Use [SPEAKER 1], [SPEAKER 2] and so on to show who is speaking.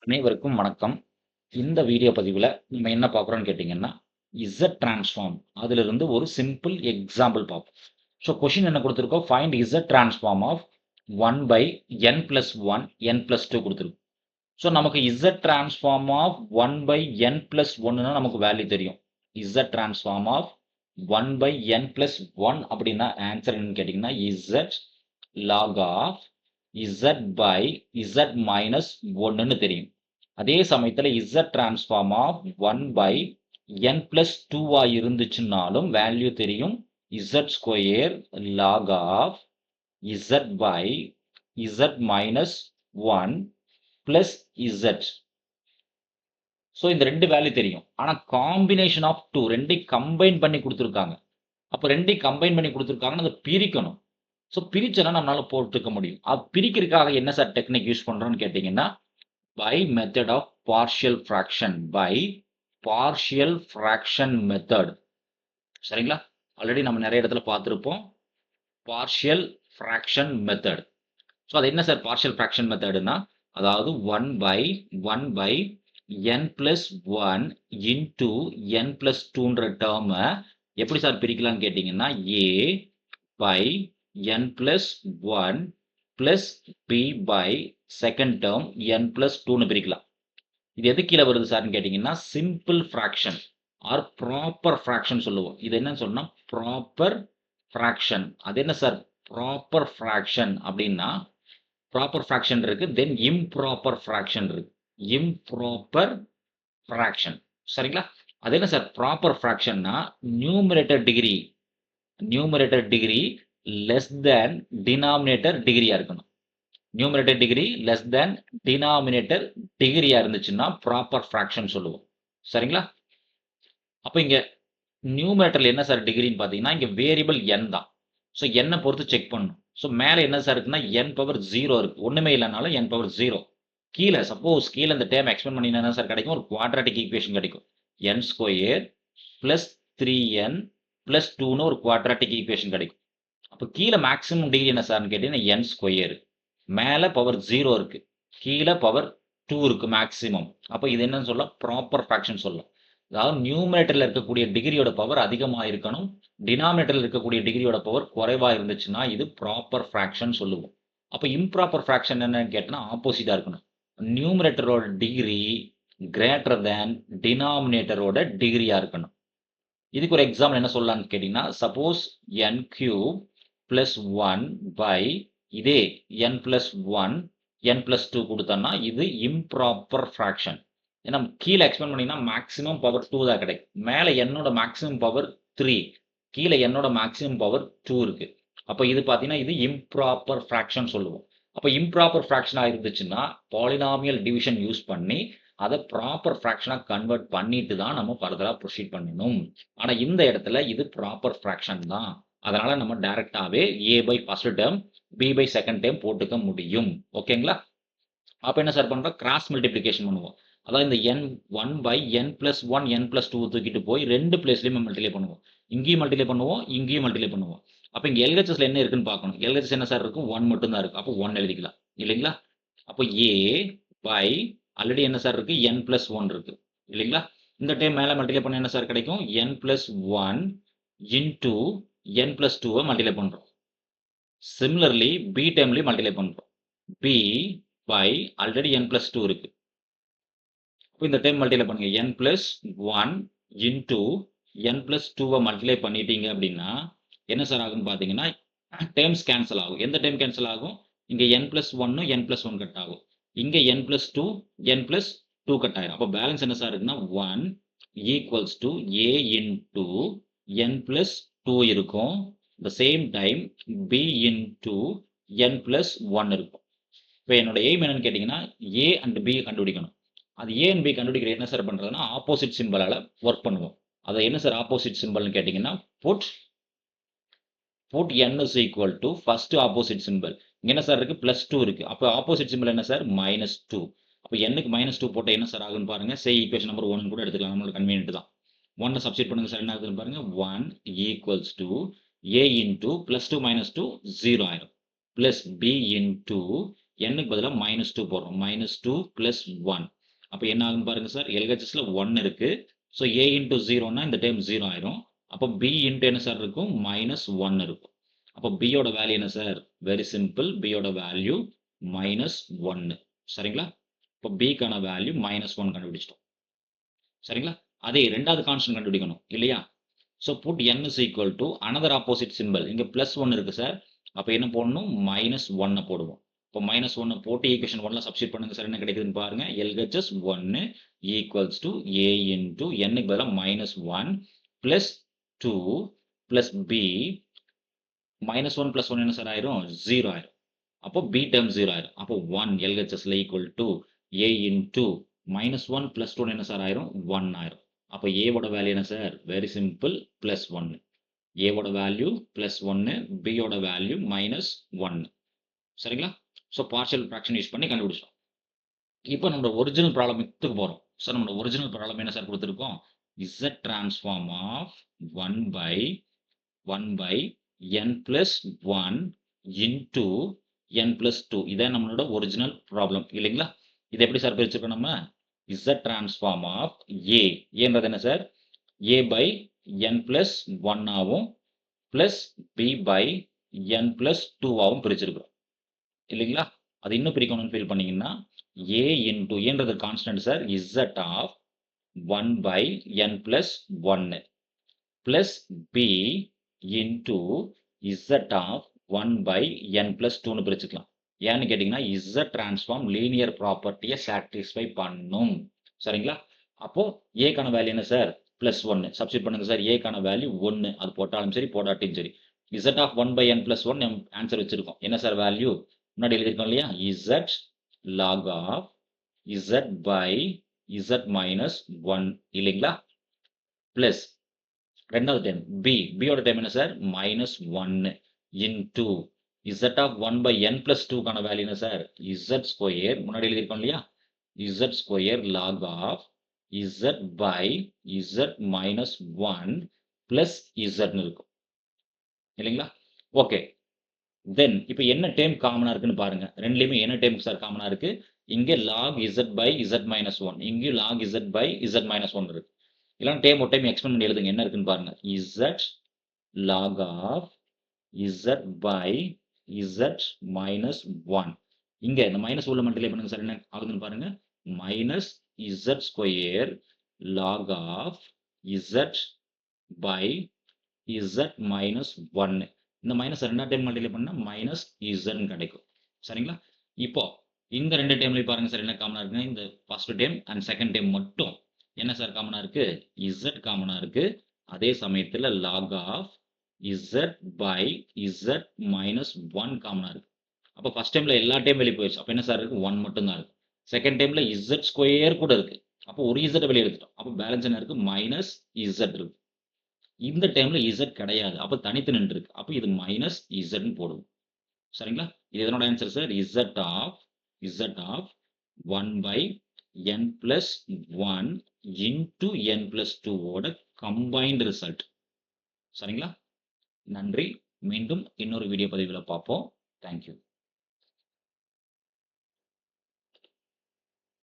[SPEAKER 1] அனைவருக்கும் வணக்கம். இந்த வீடியோ பதிவுல நம்ம என்ன பார்க்குறோம்னு கேட்டீங்கன்னா, இசட் டிரான்ஸ்ஃபார்ம் அதிலிருந்து ஒரு சிம்பிள் எக்ஸாம்பிள் பார்ப்போம். ஸோ கொஸ்டின் என்ன குடுத்திருக்கோம்? Find Z transform of 1/n+1 n+2 குடுத்திருக்கு. ஸோ நமக்கு இசட் டிரான்ஸ்ஃபார்ம் ஆஃப் 1/n+1ன்னா நமக்கு வேல்யூ தெரியும். இசட் டிரான்ஸ்ஃபார்ம் ஆஃப் 1/n+1 அப்படின்னா ஆன்சர் என்னன்னு கேட்டீங்கன்னா, இசட் log ஆஃப் z/z-1ன்னு தெரியும். அதே சமயத்துல Z டிரான்ஸ்ஃபார்ம் ஆஃப் 1/n+2 இருந்துச்சுன்னாலும் வேல்யூ தெரியும். Z² log of z/z-1 plus Z. So இந்த 2 வேல்யூ தெரியும். ஆனா காம்பினேஷன் ஆஃப் 2 2யும் கம்பைன் பண்ணி குடுத்திருக்காங்க. அப்ப 2யும் கம்பைன் பண்ணி குடுத்திருக்காங்கன்னா அத பிரிக்கணும். ஸோ பிரிச்சோன்னா நம்மளால போட்டுக்க முடியும். பிரிக்கிறதுக்காக என்ன சார் டெக்னிக் யூஸ் பண்றோம்னு கேட்டீங்கன்னா, by method of partial fraction method. சரிங்களா? ஆல்ரெடி நம்ம நெறைய இடத்துல பார்த்திருப்போம். Partial fraction method. ஸோ அது என்ன சார் பார்ஷியல் ஃபிராக்ஷன் மெத்தட்னா, அதாவது 1/n+1 இன்டு n+2ன்ற டெர்ம எப்படி சார் பிரிக்கலாம்னு கேட்டீங்கன்னா, a/n+1 பிளஸ் b/செகண்ட் டெர்ம் n+2ன்னு பிரிக்கலாம். இது எது கீழ வருது சார்ன்னு கேட்டீங்கன்னா, simple fraction or proper fraction சொல்லுவோம். இது என்னன்னு சொன்னா ப்ராப்பர் ஃபிராக்ஷன். அது என்ன சார் ப்ராப்பர் ஃபிராக்ஷன் அப்படின்னா, ப்ராப்பர் ஃபிராக்ஷன் இருக்கு, தென் இம்ப்ராப்பர் ஃபிராக்ஷன் இருக்கு. Improper fraction. சரிங்களா? அது என்ன சார் ப்ராப்பர் ஃபிராக்ஷன்னா, numerator degree less than denominator டிகிரியா இருக்கணும். Numerator degree less than denominator டிகிரியா இருந்துச்சுன்னா ப்ராப்பர் ஃபிராக்ஷன் சொல்லுவோம். சரிங்களா? அப்ப இங்க நியூமரேட்டர்ல என்ன சார் டிகிரின்னு பார்த்தீங்கன்னா, இங்க வேரியபிள் n தான். ஸோ n பொறுத்து செக் பண்ணணும். ஸோ மேல என்ன சார் இருக்குன்னா, n⁻0 இருக்கு. ஒண்ணுமே இல்லனாலும் n⁻0. கீழ சப்போஸ் கீழ இந்த டேர்ம் எக்ஸ்பேண்ட் பண்ணினா என்ன சார் கிடைக்கும்? ஒரு குவாட்ராட்டிக் ஈக்குவேஷன் கிடைக்கும். n² பிளஸ் 3n பிளஸ் 2ன்னு ஒரு குவாட்ராட்டிக் ஈக்குவேஷன் கிடைக்கும். அப்ப கீழ மேக்ஸிமம் டிகிரி என்ன சார்ன்னு கேட்டீங்கன்னா, n². மேல பவர் 0 இருக்கு. கீழ பவர் 2 இருக்கு மேக்ஸிமம். அப்ப இது என்னன்னு சொல்லலாம்? ப்ராப்பர் ஃபிராக்ஷன் சொல்லலாம். அதாவது நியூமரேட்டர்ல இருக்கக்கூடிய டிகிரியோட பவர் அதிகமா இருக்கணும். டினாமினேட்டர்ல இருக்கக்கூடிய டிகிரியோட பவர் குறைவா இருந்துச்சுன்னா, இது ப்ராப்பர் ஃபிராக்ஷன் சொல்லுவோம். அப்ப இம்ப்ராப்பர் ஃபிராக்ஷன் என்னன்னு கேட்டா ஆப்போசிட்டா இருக்கணும். நியூமரேட்டரோட டிகிரி கிரேட்டர் தேன் டினாமினேட்டரோட டிகிரியா இருக்கணும். இதுக்கு ஒரு எக்ஸாம்பிள் என்ன சொல்லலாம்னு கேட்டீங்கன்னா, சப்போஸ் n³ பிளஸ் 1 பை இதே n+1 n+2 குடுத்தோம்னா, இது இம்ப்ராப்பர் ஃபிராக்ஷன். ஏன்னா கீழ எக்ஸ்பேண்ட் பண்ணீங்கன்னா மேக்ஸிமம் பவர் 2 தான் கிடைக்கும். மேல n-ஓட மேக்ஸிமம் பவர் 3, கீழ n-ஓட மேக்ஸிமம் பவர் 2 இருக்கு. அப்ப இது பார்த்தீங்கன்னா, இது இம்ப்ராப்பர் ஃபிராக்ஷன் சொல்லுவோம். அப்ப இம்ப்ராப்பர் ஃபிராக்ஷனா இருந்துச்சுன்னா, பாலினாமியல் டிவிஷன் யூஸ் பண்ணி அத ப்ராப்பர் ஃபிராக்ஷனா கன்வெர்ட் பண்ணிட்டு தான் நம்ம ஃபர்தரா புரோசீட் பண்ணணும். ஆனா இந்த இடத்துல இது ப்ராப்பர் ஃபிராக்ஷன் தான். அதனால நம்ம டைரக்ட்டாவே a/ஃபர்ஸ்ட் டெர்ம், b/செகண்ட் டெர்ம் போட்டுக்க முடியும். ஓகேங்களா? அப்ப என்ன சார் பண்றோம்? கிராஸ் மல்டிப்ளிகேஷன் பண்ணுவோம். அதாவது இந்த n1/n+1 n+2 தூக்கிட்டு போய் 2 பிளேஸ்லயும் மல்டிப்ளை பண்ணுவோம். இங்கேயும் மல்டிப்ளை பண்ணுவோம், இங்கேயும் மல்டிப்ளை பண்ணுவோம். அப்ப இங்க LHSல என்ன இருக்குன்னு பார்க்கணும். LHS என்ன சார் இருக்கும்? 1 மட்டும் தான் இருக்கு. அப்ப 1 எழுதிக்கலாம். இல்லைங்களா? அப்ப a/ ஆல்ரெடி என்ன சார் இருக்கு? n+1 இருக்கு. இல்லைங்களா? இந்த டைம் மேல மல்டிப்ளை பண்ணா என்ன சார் கிடைக்கும்? n+1 இன்டு n+2 மல்டிப்ளை பண்றோம். சிமிலர்லி b டைம்லயும் மல்டிப்ளை பண்றோம். b/ ஆல்ரெடி n+2 இருக்கு. அப்ப இந்த டைம் மல்டிப்ளை பண்ணுங்க. n+1 இன்டு n+2 மல்டிப்ளை பண்ணிட்டீங்க அப்படின்னா, என்ன சார் ஆகும்னு பார்த்தீங்கன்னா, டெர்ம்ஸ் கேன்சல் ஆகும். எந்த டெர்ம் கேன்சல் ஆகும்? இங்க n+1 n+1 கட் ஆகும். இங்க n+2 n+2 கட் ஆயிரும். அப்ப பேலன்ஸ் என்ன சார் இருக்குன்னா, 1 equals to a into n+2 இருக்கும். the same time b into n+1 இருக்கும். இப்ப என்னோட எய்ம் என்னன்னு கேட்டீங்கன்னா, a and b கண்டுபிடிக்கணும். அது a and b கண்டுபிடிக்கிற என்ன சார் பண்றதுன்னா, ஆப்போசிட் சிம்பலால வொர்க் பண்ணுவோம். அது என்ன சார் ஆப்போசிட் சிம்பல்னு கேட்டீங்கன்னா, put n is equal to first opposite symbol. இங்க என்ன சார் இருக்கு? +2 இருக்கு. அப்ப ஆப்போசிட் சிம்பல் என்ன சார்? -2. அப்ப n க்கு -2 போட்டா என்ன சார் ஆகும்னு பாருங்க. சே ஈக்குவேஷன் நம்பர் 1 கூட எடுத்துக்கலாம். நம்மளுக்கு கன்வீனியன்ட் தான். 1 சப்ஸ்டிட்யூட் பண்ணுங்க சார். என்ன ஆகுதுன்னு பாருங்க. 1 ஈக்குவல்ஸ் டு a இன்டு +2 - 2 0 ஆயிரும். பிளஸ் b இன்டு n-க்கு பதிலா -2 போடுறோம். -2 + 1 அப்ப என்ன ஆகும் பாருங்க சார். LHSல 1 இருக்கு. ஸோ a இன்டு 0ன்னா இந்த டேர்ம் 0 ஆயிரும். அப்போ b இன்டு என்ன சார் இருக்கும்? -1 இருக்கும். அப்போ b யோட வேல்யூ என்ன சார்? Very simple. b யோட வேல்யூ -1 சரிங்களா? இப்போ b க்கான வேல்யூ -1 கண்டுபிடிச்சிட்டோம். சரிங்களா? அதே 2வது கான்ஸ்டன்ட் கண்டுபிடிக்கணும் இல்லையா? So put n is equal to another opposite symbol. இங்க +1 இருக்கு சார். அப்ப என்ன போடணும்? -1 போடுவோம். இப்போ -1 போட்டு ஈக்குவேஷன் 1ல சப்ஸ்டிட்யூட் பண்ணுங்க சார். என்ன கிடைக்குதுன்னு பாருங்க. LHS 1 equals to a into n-க்கு பதிலா -1 + 2 + b -1 + 1 என்ன சார் ஆயிரும்? 0 ஆயிரும். அப்போ b டேர்ம் 0 ஆயிரும். அப்போ 1 LHSல ஈக்குவல் டு a இன்டு -1 + 2 என்ன சார் ஆயிரும்? 1 ஆயிரும். அப்போ a வோட வேல்யூ என்ன சார்? Very simple +1. a வோட வேல்யூ +1, b யோட வேல்யூ -1 சரிங்களா? ஸோ பார்ஷியல் ஃபிராக்ஷன் யூஸ் பண்ணி கண்டுபிடிச்சோம். இப்போ நம்ம ஒரிஜினல் ப்ராப்ளம்க்கு போறோம். ஸோ நம்ம ஒரிஜினல் ப்ராப்ளம் என்ன சார் கொடுத்திருக்கோம்? Z transform of 1 by n plus 1 into n plus 2 இதான் நம்மளோட ஒரிஜினல் ப்ராப்ளம் இல்லைங்களா? இது எப்படி சார் பிரிச்சிருக்கோம் நம்ம? Z டிரான்ஸ்ஃபார்ம் ஆஃப் A ஏன்றது என்ன sir? A by n plus 1 ஆவும் plus B by n plus 2 ஆவும் பிரிச்சிருக்கிறோம் இல்லைங்களா? அது இன்னும் பிரிக்கணும்னு ஃபீல் பண்ணீங்கன்னா A into ஏன்றது constant sir. Z of 1 by n plus 1 plus B into Z of 1 by n plus 2ன்னு பிரிச்சுக்கலாம். ஏன்னு கேட்டீங்கன்னா Z டிரான்ஸ்ஃபார்ம் லீனியர் ப்ராப்பர்ட்டியை சாட்டிஸ்ஃபை பண்ணும் சரிங்களா? அப்போ A க்கான வேல்யூ என்ன சார்? +1 சப்ஸ்டிட்யூட் பண்ணுங்க சார். A க்கான வேல்யூ 1 அது போட்டாலும் சரி போடாட்டியும் சரி. Z of 1 by n plus 1 நம்ம ஆன்சர் வச்சிருக்கோம். என்ன சார் வேல்யூ? முன்னாடி எழுதிருக்கோம் இல்லையா? Z log of Z by Z minus 1 இல்லைங்களா? பிளஸ் ரெண்டாவது டைம் B யோட டைம் என்ன sir? -1 into Z of 1 by n plus 2 க்கான வேல்யூ என்ன சார்? Z ஸ்கொயர் முன்னாடி எழுதிருக்கோம் இல்லையா? Z square log of Z by Z minus 1 plus Zன்னு இருக்கும் இல்லைங்களா? ஓகே. தென் இப்போ என்ன டேர்ம் காமனா இருக்குன்னு பாருங்க. ரெண்டுலயுமே என்ன டேர்ம் சார் காமனா இருக்கு? இங்க log Z by Z minus 1 இங்கேயும் log Z by Z minus 1 இருக்கு. இல்லைன்னா டேர்ம் ஒரு டைம் எக்ஸ்பெண்ட் பண்ணி எழுதுங்க. என்ன இருக்குன்னு பாருங்க. Z log of Z by Z minus 1 இங்க இந்த மைனஸ் உள்ள மல்டிப்ளை பண்ணுங்க சார். என்ன ஆகுதுன்னு பாருங்க. Minus Z square log of Z by Z minus 1 இந்த மைனஸ் ரெண்டாவது டைம் மல்டிப்ளை பண்ணா மைனஸ் இசட்னு கிடைக்கும் சரிங்களா? இப்போ இந்த ரெண்டு டைம்லையும் பாருங்க சார் என்ன காமனா இருக்குன்னா இந்த first time and second time மட்டும் என்ன சார் காமனா இருக்கு? இசட் காமனா இருக்கு. அதே சமயத்துல log of Z by Z minus 1 காமனா இருக்கு. அப்போ ஃபர்ஸ்ட் டைம்ல எல்லா டைம் வெளியே போயிடுச்சு. அப்போ என்ன சார் இருக்கு? 1 மட்டும் தான் இருக்கு. செகண்ட் டைம்ல இசட் ஸ்கொயர் கூட இருக்கு. அப்போ ஒரு இசட் வெளியே எடுத்துட்டோம். அப்போ பேலன்ஸ் என்ன இருக்கு? மைனஸ் இசட் இருக்கு. இந்த டைம்ல Z கிடையாது. அப்ப தனித்து நின்று இருக்கு. அப்ப இது மைனஸ் Zன்னு போடுவோம். சரிங்களா? இது எதனோட answer sir? Z of 1 by n plus 1 into n plus 2 ஓட கம்பைன்ட் ரிசல்ட். சரிங்களா? நன்றி. மீண்டும் இன்னொரு வீடியோ பதிவுல பார்ப்போம். தேங்க்யூ.